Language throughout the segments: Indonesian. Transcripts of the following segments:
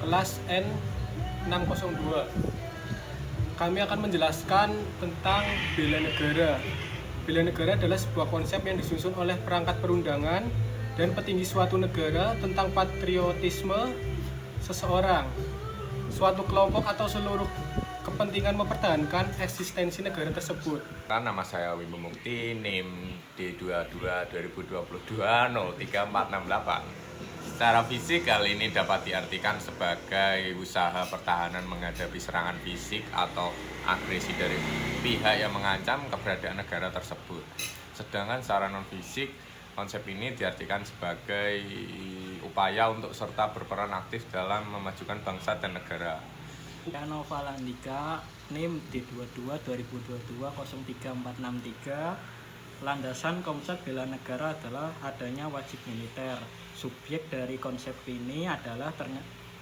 kelas N602. Kami akan menjelaskan tentang bela negara. Bela negara adalah sebuah konsep yang disusun oleh perangkat perundangan dan petinggi suatu negara tentang patriotisme seseorang, suatu kelompok atau seluruh kepentingan mempertahankan eksistensi negara tersebut. Nama saya Wimbo Mukti, NIM D22 2022 03468. Secara fisik, hal ini dapat diartikan sebagai usaha pertahanan menghadapi serangan fisik atau agresi dari pihak yang mengancam keberadaan negara tersebut. Sedangkan secara non-fisik, konsep ini diartikan sebagai upaya untuk serta berperan aktif dalam memajukan bangsa dan negara. Nova Landika, NIM D22 2022 03463. Landasan konsep bela negara adalah adanya wajib militer. Subjek dari konsep ini adalah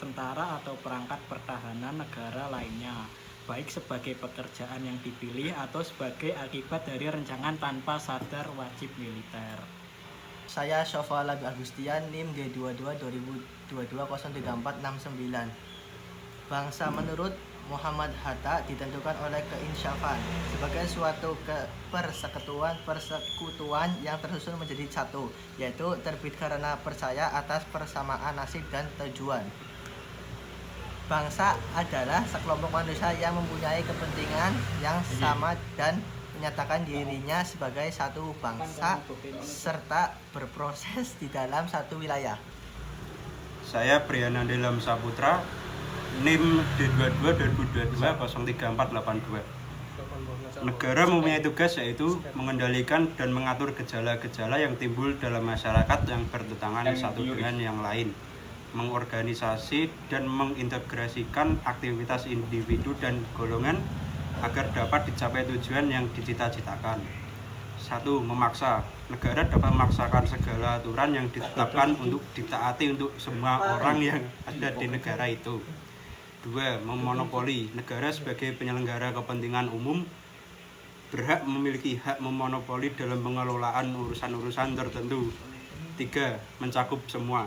tentara atau perangkat pertahanan negara lainnya, baik sebagai pekerjaan yang dipilih atau sebagai akibat dari rencangan tanpa sadar wajib militer. Saya Syofa Labi Agustian, NIM G22 2022 03469. Bangsa menurut Muhammad Hatta ditentukan oleh keinsyafan sebagai suatu persekutuan yang tersusun menjadi satu, yaitu terbit karena percaya atas persamaan nasib dan tujuan. Bangsa adalah sekelompok manusia yang mempunyai kepentingan yang sama dan menyatakan dirinya sebagai satu bangsa serta berproses di dalam satu wilayah. Saya Briana Delam Saputra, NIM D22 2022 03482. Negara mempunyai tugas yaitu mengendalikan dan mengatur gejala-gejala yang timbul dalam masyarakat yang bertentangan satu dengan yang lain, mengorganisasi dan mengintegrasikan aktivitas individu dan golongan agar dapat dicapai tujuan yang dicita-citakan. 1. Memaksa. Negara dapat memaksakan segala aturan yang ditetapkan untuk ditaati untuk semua orang yang ada di negara itu. 2. Memonopoli. Negara sebagai penyelenggara kepentingan umum berhak memiliki hak memonopoli dalam pengelolaan urusan-urusan tertentu. 3. Mencakup semua.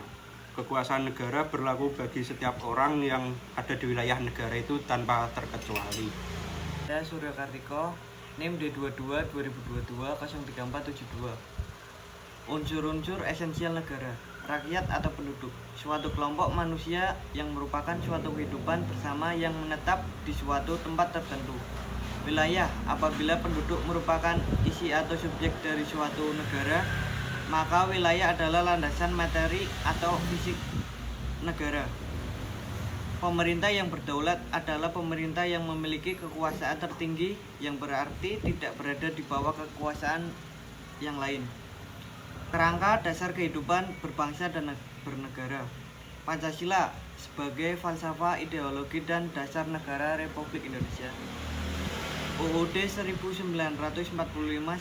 Kekuasaan negara berlaku bagi setiap orang yang ada di wilayah negara itu tanpa terkecuali. Saya Surya Kartiko, NIM D22 2022 03472. Unsur-unsur esensial negara. Rakyat atau penduduk, suatu kelompok manusia yang merupakan suatu kehidupan bersama yang menetap di suatu tempat tertentu. Wilayah, apabila penduduk merupakan isi atau subjek dari suatu negara, maka wilayah adalah landasan materi atau fisik negara. Pemerintah yang berdaulat adalah pemerintah yang memiliki kekuasaan tertinggi yang berarti tidak berada di bawah kekuasaan yang lain. Kerangka dasar kehidupan berbangsa dan bernegara. Pancasila sebagai falsafah, ideologi dan dasar negara Republik Indonesia. UUD 1945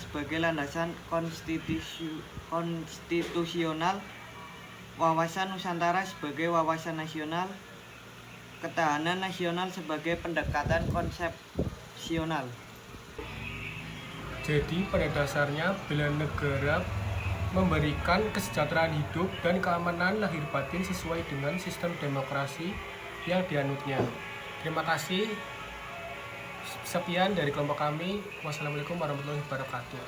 sebagai landasan konstitusional. Wawasan Nusantara sebagai wawasan nasional. Ketahanan nasional sebagai pendekatan konsepsional. Jadi pada dasarnya bela negara memberikan kesejahteraan hidup dan keamanan lahir batin sesuai dengan sistem demokrasi yang dianutnya. Terima kasih. Sekian dari kelompok kami. Wassalamualaikum warahmatullahi wabarakatuh.